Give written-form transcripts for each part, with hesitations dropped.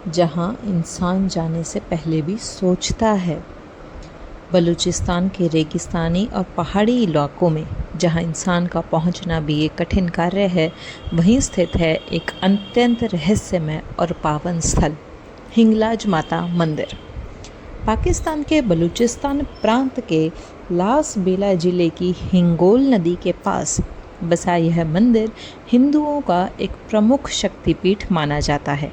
जहां इंसान जाने से पहले भी सोचता है। बलूचिस्तान के रेगिस्तानी और पहाड़ी इलाकों में जहां इंसान का पहुंचना भी एक कठिन कार्य है, वहीं स्थित है एक अत्यंत रहस्यमय और पावन स्थल, हिंगलाज माता मंदिर। पाकिस्तान के बलूचिस्तान प्रांत के लास बेला जिले की हिंगोल नदी के पास बसा यह मंदिर हिंदुओं का एक प्रमुख शक्तिपीठ माना जाता है।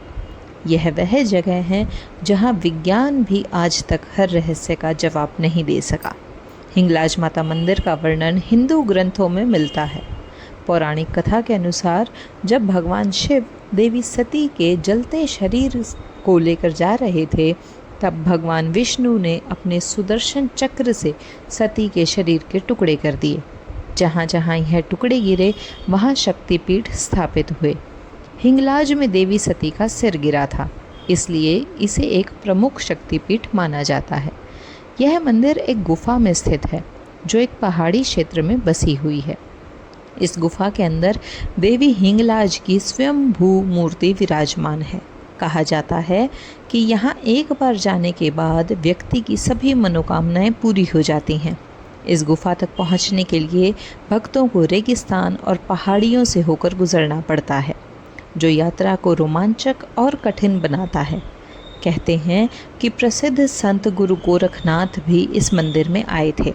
यह वह जगह है जहां विज्ञान भी आज तक हर रहस्य का जवाब नहीं दे सका। हिंगलाज माता मंदिर का वर्णन हिंदू ग्रंथों में मिलता है। पौराणिक कथा के अनुसार जब भगवान शिव देवी सती के जलते शरीर को लेकर जा रहे थे, तब भगवान विष्णु ने अपने सुदर्शन चक्र से सती के शरीर के टुकड़े कर दिए। जहाँ जहाँ यह टुकड़े गिरे, वहाँ शक्तिपीठ स्थापित हुए। हिंगलाज में देवी सती का सिर गिरा था, इसलिए इसे एक प्रमुख शक्तिपीठ माना जाता है। यह मंदिर एक गुफा में स्थित है, जो एक पहाड़ी क्षेत्र में बसी हुई है। इस गुफा के अंदर देवी हिंगलाज की स्वयंभू मूर्ति विराजमान है। कहा जाता है कि यहाँ एक बार जाने के बाद व्यक्ति की सभी मनोकामनाएं पूरी हो जाती हैं। इस गुफा तक पहुँचने के लिए भक्तों को रेगिस्तान और पहाड़ियों से होकर गुजरना पड़ता है, जो यात्रा को रोमांचक और कठिन बनाता है। कहते हैं कि प्रसिद्ध संत गुरु गोरखनाथ भी इस मंदिर में आए थे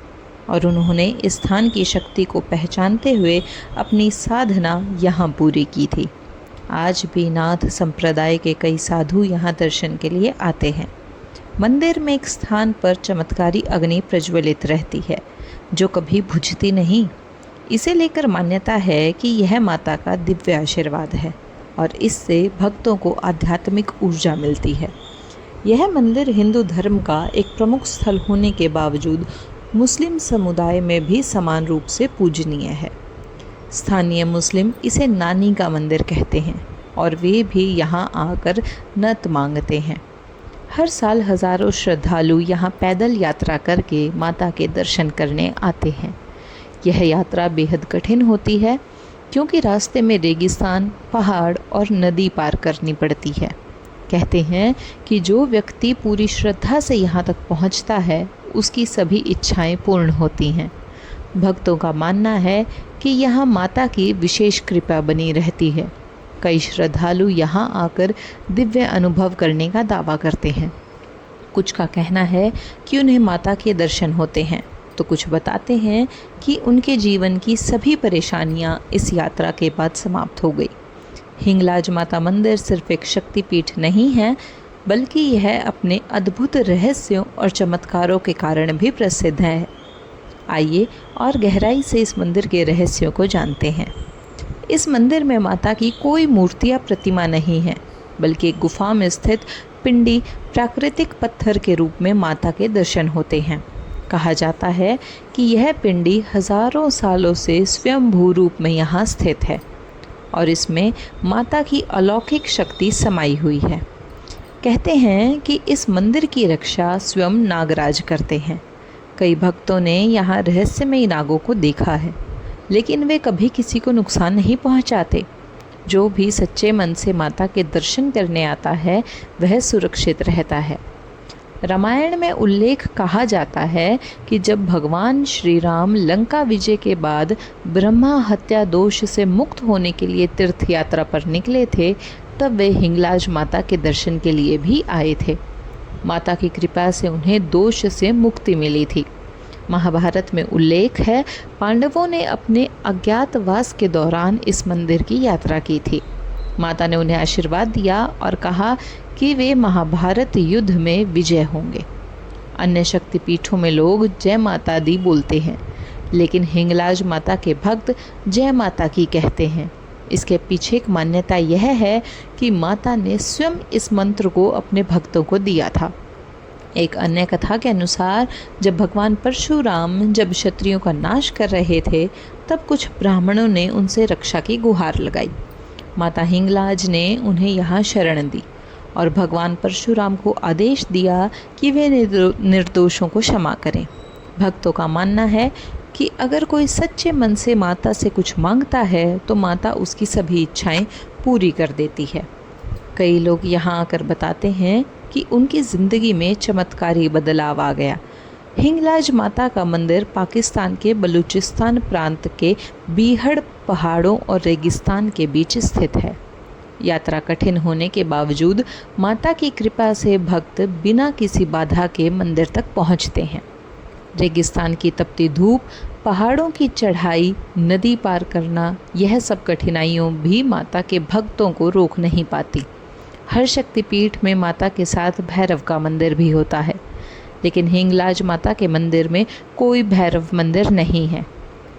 और उन्होंने इस स्थान की शक्ति को पहचानते हुए अपनी साधना यहाँ पूरी की थी। आज भी नाथ संप्रदाय के कई साधु यहाँ दर्शन के लिए आते हैं। मंदिर में एक स्थान पर चमत्कारी अग्नि प्रज्वलित रहती है, जो कभी बुझती नहीं। इसे लेकर मान्यता है कि यह माता का दिव्य आशीर्वाद है और इससे भक्तों को आध्यात्मिक ऊर्जा मिलती है। यह मंदिर हिंदू धर्म का एक प्रमुख स्थल होने के बावजूद मुस्लिम समुदाय में भी समान रूप से पूजनीय है। स्थानीय मुस्लिम इसे नानी का मंदिर कहते हैं और वे भी यहाँ आकर नत मांगते हैं। हर साल हजारों श्रद्धालु यहाँ पैदल यात्रा करके माता के दर्शन करने आते हैं। यह यात्रा बेहद कठिन होती है, क्योंकि रास्ते में रेगिस्तान, पहाड़ और नदी पार करनी पड़ती है। कहते हैं कि जो व्यक्ति पूरी श्रद्धा से यहाँ तक पहुँचता है, उसकी सभी इच्छाएं पूर्ण होती हैं। भक्तों का मानना है कि यहाँ माता की विशेष कृपा बनी रहती है। कई श्रद्धालु यहाँ आकर दिव्य अनुभव करने का दावा करते हैं। कुछ का कहना है कि उन्हें माता के दर्शन होते हैं, तो कुछ बताते हैं कि उनके जीवन की सभी परेशानियां इस यात्रा के बाद समाप्त हो गई। हिंगलाज माता मंदिर सिर्फ एक शक्तिपीठ नहीं है, बल्कि यह अपने अद्भुत रहस्यों और चमत्कारों के कारण भी प्रसिद्ध है। आइए और गहराई से इस मंदिर के रहस्यों को जानते हैं। इस मंदिर में माता की कोई मूर्ति या प्रतिमा नहीं है, बल्कि एक गुफा में स्थित पिंडी प्राकृतिक पत्थर के रूप में माता के दर्शन होते हैं। कहा जाता है कि यह पिंडी हजारों सालों से स्वयंभू रूप में यहाँ स्थित है और इसमें माता की अलौकिक शक्ति समाई हुई है। कहते हैं कि इस मंदिर की रक्षा स्वयं नागराज करते हैं। कई भक्तों ने यहाँ रहस्यमयी नागों को देखा है, लेकिन वे कभी किसी को नुकसान नहीं पहुँचाते। जो भी सच्चे मन से माता के दर्शन करने आता है, वह सुरक्षित रहता है। रामायण में उल्लेख कहा जाता है कि जब भगवान श्री राम लंका विजय के बाद ब्रह्मा हत्या दोष से मुक्त होने के लिए तीर्थ यात्रा पर निकले थे, तब वे हिंगलाज माता के दर्शन के लिए भी आए थे। माता की कृपा से उन्हें दोष से मुक्ति मिली थी। महाभारत में उल्लेख है, पांडवों ने अपने अज्ञातवास के दौरान इस मंदिर की यात्रा की थी। माता ने उन्हें आशीर्वाद दिया और कहा कि वे महाभारत युद्ध में विजय होंगे। अन्य शक्तिपीठों में लोग जय माता दी बोलते हैं, लेकिन हिंगलाज माता के भक्त जय माता की कहते हैं। इसके पीछे एक मान्यता यह है कि माता ने स्वयं इस मंत्र को अपने भक्तों को दिया था। एक अन्य कथा के अनुसार जब भगवान परशुराम जब क्षत्रियों का नाश कर रहे थे, तब कुछ ब्राह्मणों ने उनसे रक्षा की गुहार लगाई। माता हिंगलाज ने उन्हें यहाँ शरण दी और भगवान परशुराम को आदेश दिया कि वे निर्दोषों को क्षमा करें। भक्तों का मानना है कि अगर कोई सच्चे मन से माता से कुछ मांगता है तो माता उसकी सभी इच्छाएं पूरी कर देती है। कई लोग यहाँ आकर बताते हैं कि उनकी ज़िंदगी में चमत्कारी बदलाव आ गया। हिंगलाज माता का मंदिर पाकिस्तान के बलूचिस्तान प्रांत के बीहड़ पहाड़ों और रेगिस्तान के बीच स्थित है। यात्रा कठिन होने के बावजूद माता की कृपा से भक्त बिना किसी बाधा के मंदिर तक पहुंचते हैं। रेगिस्तान की तपती धूप, पहाड़ों की चढ़ाई, नदी पार करना, यह सब कठिनाइयों भी माता के भक्तों को रोक नहीं पाती। हर शक्तिपीठ में माता के साथ भैरव का मंदिर भी होता है, लेकिन हिंगलाज माता के मंदिर में कोई भैरव मंदिर नहीं है।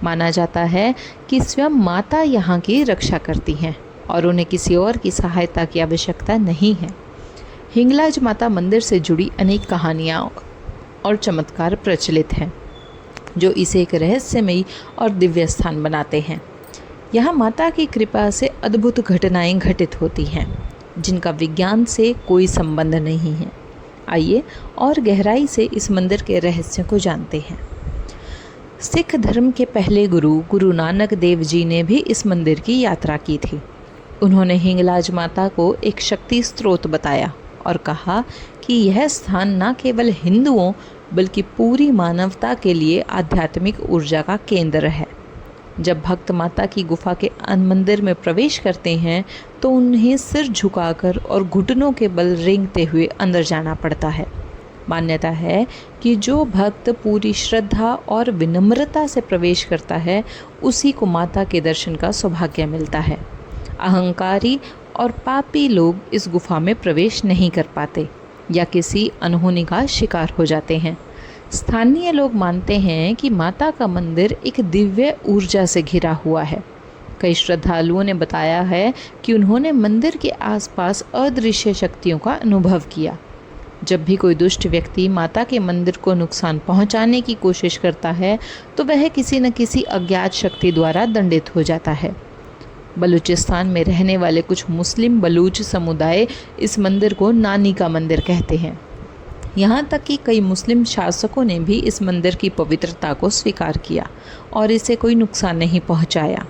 माना जाता है कि स्वयं माता यहाँ की रक्षा करती हैं और उन्हें किसी और की सहायता की आवश्यकता नहीं है। हिंगलाज माता मंदिर से जुड़ी अनेक कहानियाँ और चमत्कार प्रचलित हैं, जो इसे एक रहस्यमयी और दिव्य स्थान बनाते हैं। यहाँ माता की कृपा से अद्भुत घटनाएं घटित होती हैं, जिनका विज्ञान से कोई संबंध नहीं है। आइए और गहराई से इस मंदिर के रहस्य को जानते हैं। सिख धर्म के पहले गुरु नानक देव जी ने भी इस मंदिर की यात्रा की थी। उन्होंने हिंगलाज माता को एक शक्ति स्रोत बताया और कहा कि यह स्थान न केवल हिंदुओं बल्कि पूरी मानवता के लिए आध्यात्मिक ऊर्जा का केंद्र है। जब भक्त माता की गुफा के मंदिर में प्रवेश करते हैं तो उन्हें सिर झुकाकर और घुटनों के बल रेंगते हुए अंदर जाना पड़ता है। मान्यता है कि जो भक्त पूरी श्रद्धा और विनम्रता से प्रवेश करता है, उसी को माता के दर्शन का सौभाग्य मिलता है। अहंकारी और पापी लोग इस गुफा में प्रवेश नहीं कर पाते या किसी अनहोनी का शिकार हो जाते हैं। स्थानीय लोग मानते हैं कि माता का मंदिर एक दिव्य ऊर्जा से घिरा हुआ है। कई श्रद्धालुओं ने बताया है कि उन्होंने मंदिर के आसपास अदृश्य शक्तियों का अनुभव किया। जब भी कोई दुष्ट व्यक्ति माता के मंदिर को नुकसान पहुंचाने की कोशिश करता है तो वह किसी न किसी अज्ञात शक्ति द्वारा दंडित हो जाता है। बलूचिस्तान में रहने वाले कुछ मुस्लिम बलूच समुदाय इस मंदिर को नानी का मंदिर कहते हैं। यहाँ तक कि कई मुस्लिम शासकों ने भी इस मंदिर की पवित्रता को स्वीकार किया और इसे कोई नुकसान नहीं पहुँचाया।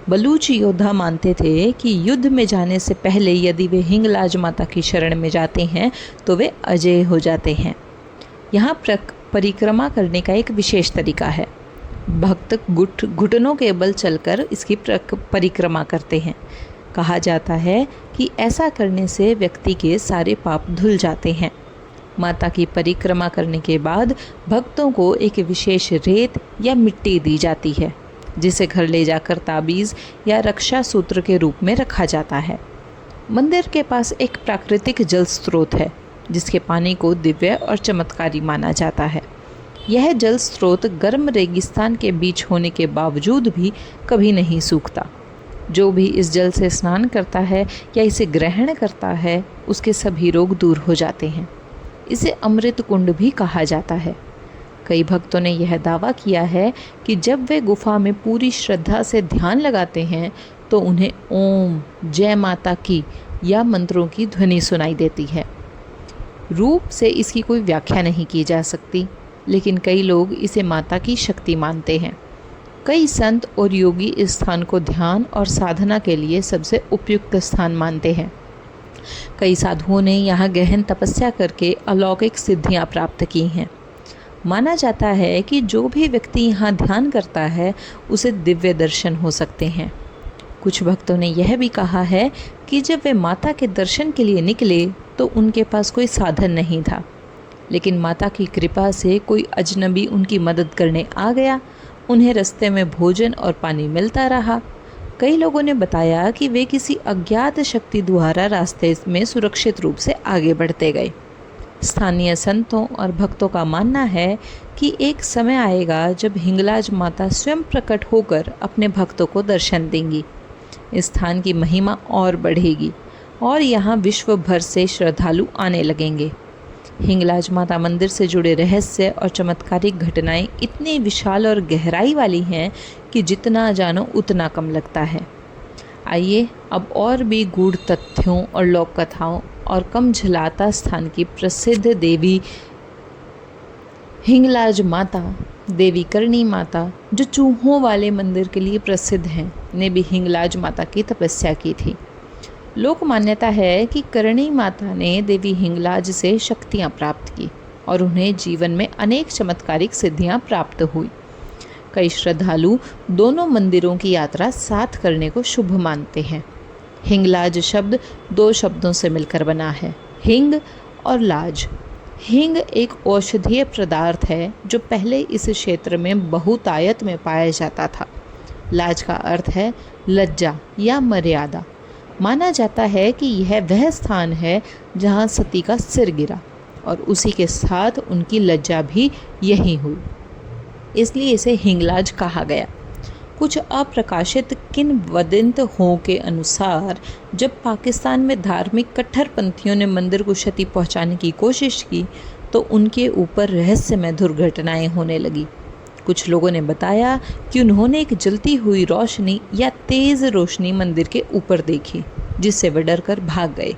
बलूच योद्धा मानते थे कि युद्ध में जाने से पहले यदि वे हिंगलाज माता की शरण में जाते हैं तो वे अजय हो जाते हैं। यहाँ परिक्रमा करने का एक विशेष तरीका है। भक्त घुटनों के बल चलकर इसकी परिक्रमा करते हैं। कहा जाता है कि ऐसा करने से व्यक्ति के सारे पाप धुल जाते हैं। माता की परिक्रमा करने के बाद भक्तों को एक विशेष रेत या मिट्टी दी जाती है, जिसे घर ले जाकर ताबीज़ या रक्षा सूत्र के रूप में रखा जाता है। मंदिर के पास एक प्राकृतिक जल स्रोत है, जिसके पानी को दिव्य और चमत्कारी माना जाता है। यह जल स्रोत गर्म रेगिस्तान के बीच होने के बावजूद भी कभी नहीं सूखता। जो भी इस जल से स्नान करता है या इसे ग्रहण करता है, उसके सभी रोग दूर हो जाते हैं। इसे अमृत कुंड भी कहा जाता है। कई भक्तों ने यह दावा किया है कि जब वे गुफा में पूरी श्रद्धा से ध्यान लगाते हैं तो उन्हें ओम, जय माता की या मंत्रों की ध्वनि सुनाई देती है। रूप से इसकी कोई व्याख्या नहीं की जा सकती, लेकिन कई लोग इसे माता की शक्ति मानते हैं। कई संत और योगी इस स्थान को ध्यान और साधना के लिए सबसे उपयुक्त स्थान मानते हैं। कई साधुओं ने यहाँ गहन तपस्या करके अलौकिक सिद्धियाँ प्राप्त की हैं। माना जाता है कि जो भी व्यक्ति यहाँ ध्यान करता है उसे दिव्य दर्शन हो सकते हैं। कुछ भक्तों ने यह भी कहा है कि जब वे माता के दर्शन के लिए निकले तो उनके पास कोई साधन नहीं था, लेकिन माता की कृपा से कोई अजनबी उनकी मदद करने आ गया। उन्हें रास्ते में भोजन और पानी मिलता रहा। कई लोगों ने बताया कि वे किसी अज्ञात शक्ति द्वारा रास्ते में सुरक्षित रूप से आगे बढ़ते गए। स्थानीय संतों और भक्तों का मानना है कि एक समय आएगा जब हिंगलाज माता स्वयं प्रकट होकर अपने भक्तों को दर्शन देंगी। इस स्थान की महिमा और बढ़ेगी और यहाँ विश्व भर से श्रद्धालु आने लगेंगे। हिंगलाज माता मंदिर से जुड़े रहस्य और चमत्कारिक घटनाएं इतनी विशाल और गहराई वाली हैं कि जितना जानो उतना कम लगता है। आइए अब और भी गूढ़ तथ्यों और लोक कथाओं और कम झलाता स्थान की प्रसिद्ध देवी हिंगलाज माता, देवी करणी माता, जो चूहों वाले मंदिर के लिए प्रसिद्ध हैं, ने भी हिंगलाज माता की तपस्या की थी। लोक मान्यता है कि करणी माता ने देवी हिंगलाज से शक्तियाँ प्राप्त की और उन्हें जीवन में अनेक चमत्कारिक सिद्धियाँ प्राप्त हुई। कई श्रद्धालु दोनों मंदिरों की यात्रा साथ करने को शुभ मानते हैं। हिंगलाज शब्द दो शब्दों से मिलकर बना है, हिंग और लाज। हिंग एक औषधीय पदार्थ है जो पहले इस क्षेत्र में बहुतायत में पाया जाता था। लाज का अर्थ है लज्जा या मर्यादा। माना जाता है कि यह वह स्थान है जहाँ सती का सिर गिरा और उसी के साथ उनकी लज्जा भी यही हुई, इसलिए इसे हिंगलाज कहा गया। कुछ अप्रकाशित किंवदंतियों के अनुसार जब पाकिस्तान में धार्मिक कट्टरपंथियों ने मंदिर को क्षति पहुंचाने की कोशिश की तो उनके ऊपर रहस्यमय दुर्घटनाएं होने लगी। कुछ लोगों ने बताया कि उन्होंने एक जलती हुई रोशनी या तेज़ रोशनी मंदिर के ऊपर देखी, जिससे वे डर कर भाग गए।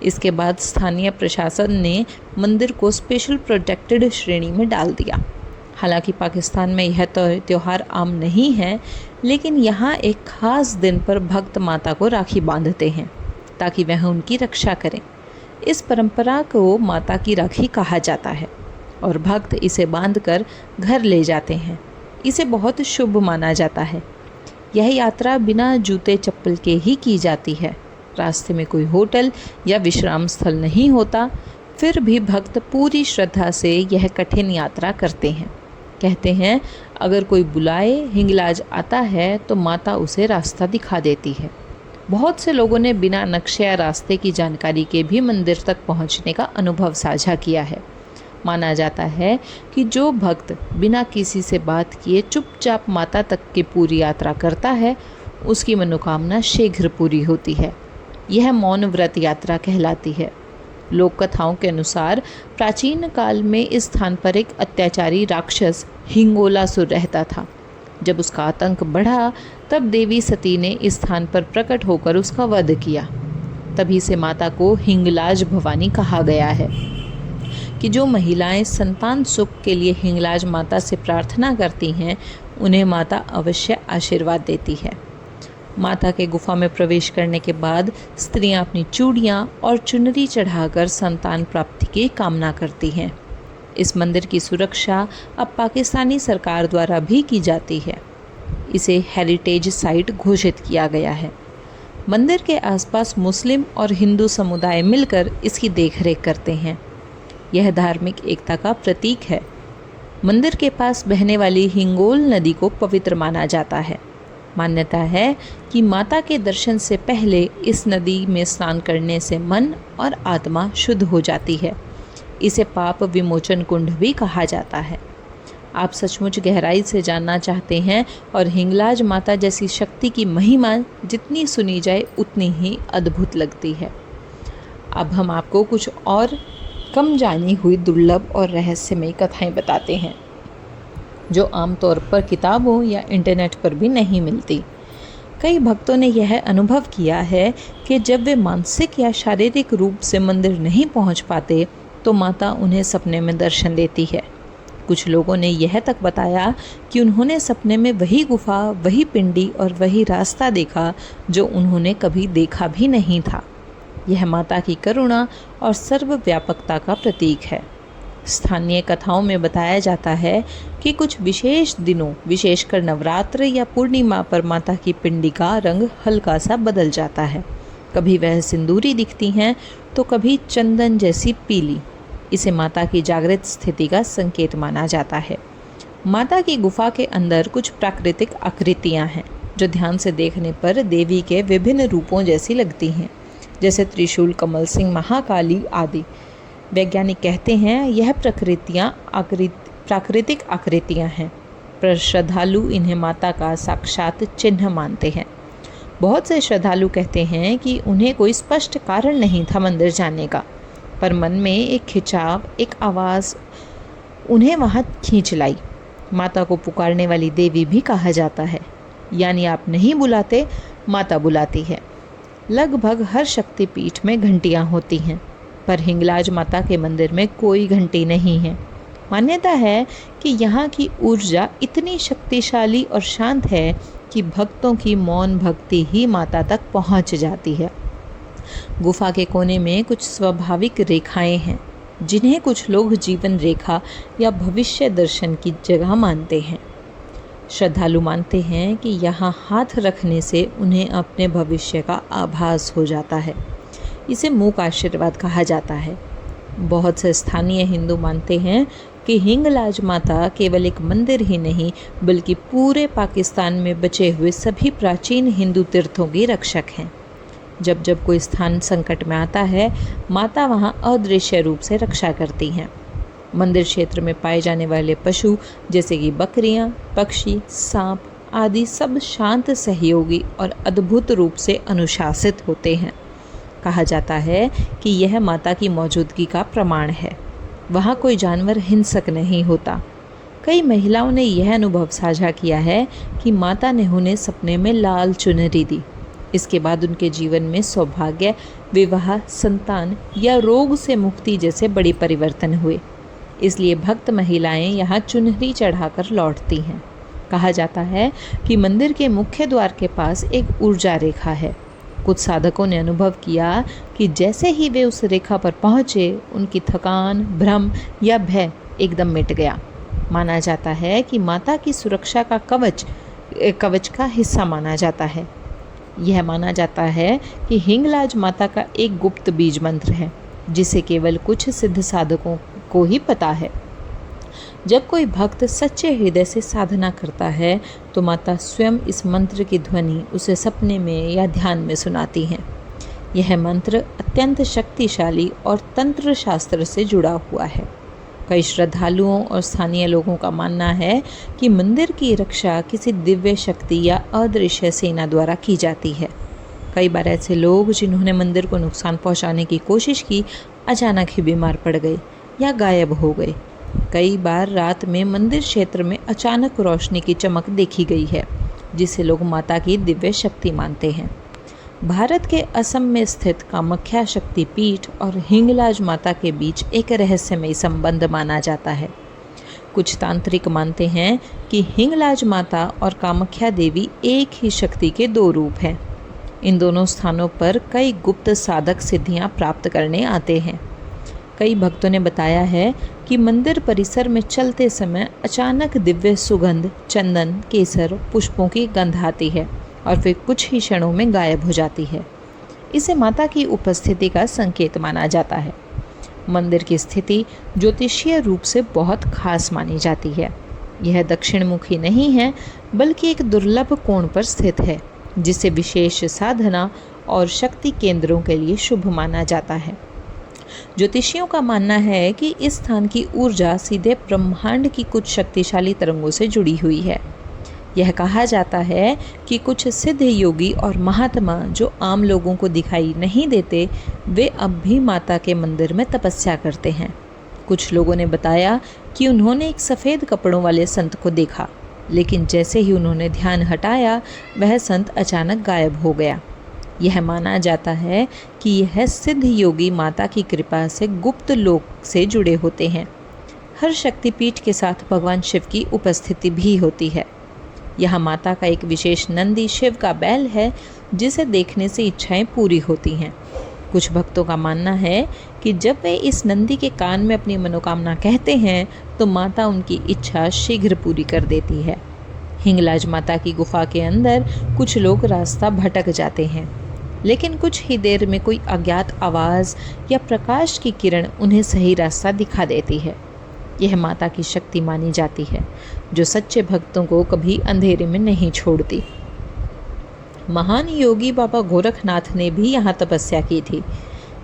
इसके बाद स्थानीय प्रशासन ने मंदिर को स्पेशल प्रोटेक्टेड श्रेणी में डाल दिया। हालांकि पाकिस्तान में यह त्यौहार आम नहीं है, लेकिन यहाँ एक ख़ास दिन पर भक्त माता को राखी बांधते हैं ताकि वह उनकी रक्षा करें। इस परंपरा को माता की राखी कहा जाता है और भक्त इसे बांधकर घर ले जाते हैं। इसे बहुत शुभ माना जाता है। यह यात्रा बिना जूते चप्पल के ही की जाती है। रास्ते में कोई होटल या विश्राम स्थल नहीं होता, फिर भी भक्त पूरी श्रद्धा से यह कठिन यात्रा करते हैं। कहते हैं अगर कोई बुलाए हिंगलाज आता है तो माता उसे रास्ता दिखा देती है। बहुत से लोगों ने बिना नक्शे या रास्ते की जानकारी के भी मंदिर तक पहुंचने का अनुभव साझा किया है। माना जाता है कि जो भक्त बिना किसी से बात किए चुपचाप माता तक की पूरी यात्रा करता है, उसकी मनोकामना शीघ्र पूरी होती है। यह मौन व्रत यात्रा कहलाती है। लोक कथाओं के अनुसार प्राचीन काल में इस स्थान पर एक अत्याचारी राक्षस हिंगोलासुर रहता था। जब उसका आतंक बढ़ा तब देवी सती ने इस स्थान पर प्रकट होकर उसका वध किया। तभी से माता को हिंगलाज भवानी कहा गया है कि जो महिलाएं संतान सुख के लिए हिंगलाज माता से प्रार्थना करती हैं, उन्हें माता अवश्य आशीर्वाद देती है। माता के गुफा में प्रवेश करने के बाद स्त्रियां अपनी चूड़ियां और चुनरी चढ़ाकर संतान प्राप्ति की कामना करती हैं। इस मंदिर की सुरक्षा अब पाकिस्तानी सरकार द्वारा भी की जाती है। इसे हेरिटेज साइट घोषित किया गया है। मंदिर के आसपास मुस्लिम और हिंदू समुदाय मिलकर इसकी देखरेख करते हैं। यह धार्मिक एकता का प्रतीक है। मंदिर के पास बहने वाली हिंगोल नदी को पवित्र माना जाता है। मान्यता है कि माता के दर्शन से पहले इस नदी में स्नान करने से मन और आत्मा शुद्ध हो जाती है। इसे पाप विमोचन कुंड भी कहा जाता है। आप सचमुच गहराई से जानना चाहते हैं और हिंगलाज माता जैसी शक्ति की महिमा जितनी सुनी जाए उतनी ही अद्भुत लगती है। अब हम आपको कुछ और कम जानी हुई दुर्लभ और रहस्यमयी कथाएं बताते हैं जो आमतौर पर किताबों या इंटरनेट पर भी नहीं मिलती। कई भक्तों ने यह अनुभव किया है कि जब वे मानसिक या शारीरिक रूप से मंदिर नहीं पहुंच पाते तो माता उन्हें सपने में दर्शन देती है। कुछ लोगों ने यह तक बताया कि उन्होंने सपने में वही गुफा, वही पिंडी और वही रास्ता देखा जो उन्होंने कभी देखा भी नहीं था। यह माता की करुणा और सर्वव्यापकता का प्रतीक है। स्थानीय कथाओं में बताया जाता है कि कुछ विशेष दिनों, विशेषकर नवरात्र या पूर्णिमा पर माता की पिंडी का रंग हल्का सा बदल जाता है। कभी वह सिंदूरी दिखती हैं तो कभी चंदन जैसी पीली। इसे माता की जागृत स्थिति का संकेत माना जाता है। माता की गुफा के अंदर कुछ प्राकृतिक आकृतियां हैं जो ध्यान से देखने पर देवी के विभिन्न रूपों जैसी लगती हैं, जैसे त्रिशूल, कमल सिंह, महाकाली आदि। वैज्ञानिक कहते हैं यह प्राकृतिक आकृतियां हैं, पर श्रद्धालु इन्हें माता का साक्षात चिन्ह मानते हैं। बहुत से श्रद्धालु कहते हैं कि उन्हें कोई स्पष्ट कारण नहीं था मंदिर जाने का, पर मन में एक खिंचाव, एक आवाज़ उन्हें वहाँ खींच लाई। माता को पुकारने वाली देवी भी कहा जाता है, यानी आप नहीं बुलाते, माता बुलाती है। लगभग हर शक्तिपीठ में घंटियाँ होती हैं, पर हिंगलाज माता के मंदिर में कोई घंटी नहीं है। मान्यता है कि यहाँ की ऊर्जा इतनी शक्तिशाली और शांत है कि भक्तों की मौन भक्ति ही माता तक पहुँच जाती है। गुफा के कोने में कुछ स्वाभाविक रेखाएं हैं जिन्हें कुछ लोग जीवन रेखा या भविष्य दर्शन की जगह मानते हैं। श्रद्धालु मानते हैं कि यहाँ हाथ रखने से उन्हें अपने भविष्य का आभास हो जाता है। इसे मूक आशीर्वाद कहा जाता है। बहुत से स्थानीय हिंदू मानते हैं कि हिंगलाज माता केवल एक मंदिर ही नहीं बल्कि पूरे पाकिस्तान में बचे हुए सभी प्राचीन हिंदू तीर्थों की रक्षक हैं। जब जब कोई स्थान संकट में आता है, माता वहाँ अदृश्य रूप से रक्षा करती हैं। मंदिर क्षेत्र में पाए जाने वाले पशु जैसे कि बकरियाँ, पक्षी, सांप आदि सब शांत, सहयोगी और अद्भुत रूप से अनुशासित होते हैं। कहा जाता है कि यह माता की मौजूदगी का प्रमाण है। वहाँ कोई जानवर हिंसक नहीं होता। कई महिलाओं ने यह अनुभव साझा किया है कि माता ने उन्हें सपने में लाल चुनरी दी। इसके बाद उनके जीवन में सौभाग्य, विवाह, संतान या रोग से मुक्ति जैसे बड़े परिवर्तन हुए। इसलिए भक्त महिलाएं यहाँ चुनरी चढ़ाकर लौटती हैं। कहा जाता है कि मंदिर के मुख्य द्वार के पास एक ऊर्जा रेखा है। कुछ साधकों ने अनुभव किया कि जैसे ही वे उस रेखा पर पहुँचे, उनकी थकान, भ्रम या भय एकदम मिट गया। माना जाता है कि माता की सुरक्षा का कवच का हिस्सा माना जाता है। यह माना जाता है कि हिंगलाज माता का एक गुप्त बीज मंत्र है जिसे केवल कुछ सिद्ध साधकों को ही पता है। जब कोई भक्त सच्चे हृदय से साधना करता है तो माता स्वयं इस मंत्र की ध्वनि उसे सपने में या ध्यान में सुनाती हैं। यह मंत्र अत्यंत शक्तिशाली और तंत्र शास्त्र से जुड़ा हुआ है। कई श्रद्धालुओं और स्थानीय लोगों का मानना है कि मंदिर की रक्षा किसी दिव्य शक्ति या अदृश्य सेना द्वारा की जाती है। कई बार ऐसे लोग जिन्होंने मंदिर को नुकसान पहुंचाने की कोशिश की, अचानक ही बीमार पड़ गए या गायब हो गए। कई बार रात में मंदिर क्षेत्र में अचानक रोशनी की चमक देखी गई है, जिसे लोग माता की दिव्य शक्ति मानते हैं। भारत के असम में स्थित कामाख्या शक्तिपीठ और हिंगलाज माता के बीच एक रहस्यमयी संबंध माना जाता है। कुछ तांत्रिक मानते हैं कि हिंगलाज माता और कामाख्या देवी एक ही शक्ति के दो रूप हैं। इन दोनों स्थानों पर कई गुप्त साधक सिद्धियां प्राप्त करने आते हैं। कई भक्तों ने बताया है कि मंदिर परिसर में चलते समय अचानक दिव्य सुगंध, चंदन, केसर, पुष्पों की गंध आती है और फिर कुछ ही क्षणों में गायब हो जाती है। इसे माता की उपस्थिति का संकेत माना जाता है। मंदिर की स्थिति ज्योतिषीय रूप से बहुत खास मानी जाती है। यह दक्षिण मुखी नहीं है बल्कि एक दुर्लभ कोण पर स्थित है, जिसे विशेष साधना और शक्ति केंद्रों के लिए शुभ माना जाता है। ज्योतिषियों का मानना है कि इस स्थान की ऊर्जा सीधे ब्रह्मांड की कुछ शक्तिशाली तरंगों से जुड़ी हुई है। यह कहा जाता है कि कुछ सिद्ध योगी और महात्मा जो आम लोगों को दिखाई नहीं देते, वे अब भी माता के मंदिर में तपस्या करते हैं। कुछ लोगों ने बताया कि उन्होंने एक सफ़ेद कपड़ों वाले संत को देखा, लेकिन जैसे ही उन्होंने ध्यान हटाया, वह संत अचानक गायब हो गया। यह माना जाता है कि यह सिद्ध योगी माता की कृपा से गुप्त लोक से जुड़े होते हैं। हर शक्तिपीठ के साथ भगवान शिव की उपस्थिति भी होती है। यहाँ माता का एक विशेष नंदी शिव का बैल है, जिसे देखने से इच्छाएं पूरी होती हैं। कुछ भक्तों का मानना है कि जब वे इस नंदी के कान में अपनी मनोकामना कहते हैं तो माता उनकी इच्छा शीघ्र पूरी कर देती है। हिंगलाज माता की गुफा के अंदर कुछ लोग रास्ता भटक जाते हैं, लेकिन कुछ ही देर में कोई अज्ञात आवाज़ या प्रकाश की किरण उन्हें सही रास्ता दिखा देती है। यह माता की शक्ति मानी जाती है, जो सच्चे भक्तों को कभी अंधेरे में नहीं छोड़ती। महान योगी बाबा गोरखनाथ ने भी यहाँ तपस्या की थी।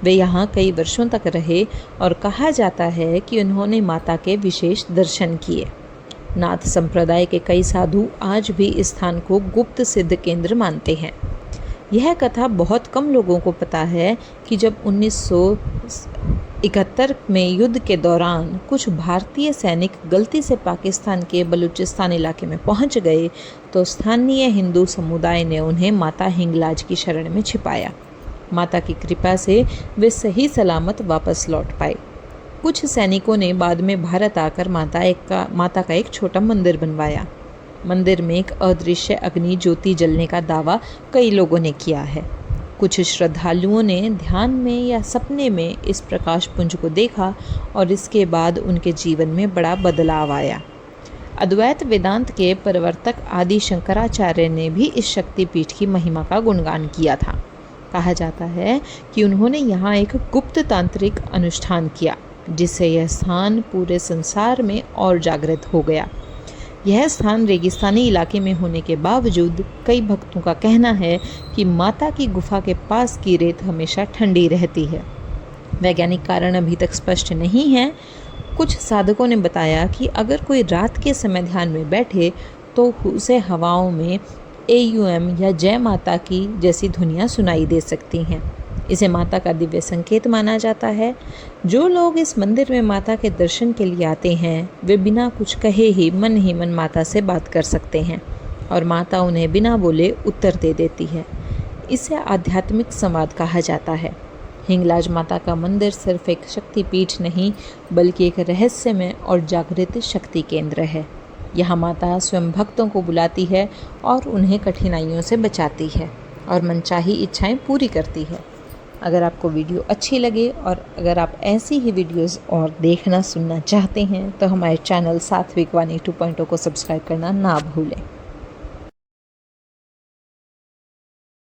वे यहाँ कई वर्षों तक रहे और कहा जाता है कि उन्होंने माता के विशेष दर्शन किए। नाथ संप्रदाय के कई साधु आज भी इस स्थान को गुप्त सिद्ध केंद्र मानते हैं। यह कथा बहुत कम लोगों को पता है कि जब 1971 में युद्ध के दौरान कुछ भारतीय सैनिक गलती से पाकिस्तान के बलूचिस्तान इलाके में पहुंच गए तो स्थानीय हिंदू समुदाय ने उन्हें माता हिंगलाज की शरण में छिपाया। माता की कृपा से वे सही सलामत वापस लौट पाए। कुछ सैनिकों ने बाद में भारत आकर माता का एक छोटा मंदिर बनवाया। मंदिर में एक अदृश्य अग्नि ज्योति जलने का दावा कई लोगों ने किया है। कुछ श्रद्धालुओं ने ध्यान में या सपने में इस प्रकाश पुंज को देखा और इसके बाद उनके जीवन में बड़ा बदलाव आया। अद्वैत वेदांत के प्रवर्तक आदि शंकराचार्य ने भी इस शक्तिपीठ की महिमा का गुणगान किया था। कहा जाता है कि उन्होंने यहाँ एक गुप्त तांत्रिक अनुष्ठान किया, जिससे यह स्थान पूरे संसार में और जागृत हो गया। यह स्थान रेगिस्तानी इलाके में होने के बावजूद कई भक्तों का कहना है कि माता की गुफा के पास की रेत हमेशा ठंडी रहती है। वैज्ञानिक कारण अभी तक स्पष्ट नहीं है। कुछ साधकों ने बताया कि अगर कोई रात के समय ध्यान में बैठे तो उसे हवाओं में AUM या जय माता की जैसी ध्वनियाँ सुनाई दे सकती हैं। इसे माता का दिव्य संकेत माना जाता है। जो लोग इस मंदिर में माता के दर्शन के लिए आते हैं वे बिना कुछ कहे ही मन माता से बात कर सकते हैं और माता उन्हें बिना बोले उत्तर दे देती है। इसे आध्यात्मिक संवाद कहा जाता है। हिंगलाज माता का मंदिर सिर्फ एक शक्तिपीठ नहीं बल्कि एक रहस्यमय और जागृत शक्ति केंद्र है। यहाँ माता स्वयं भक्तों को बुलाती है और उन्हें कठिनाइयों से बचाती है और मनचाही इच्छाएं पूरी करती है। अगर आपको वीडियो अच्छी लगे और अगर आप ऐसी ही वीडियोस और देखना सुनना चाहते हैं तो हमारे चैनल सात्विक वाणी 2.0 को सब्सक्राइब करना ना भूलें।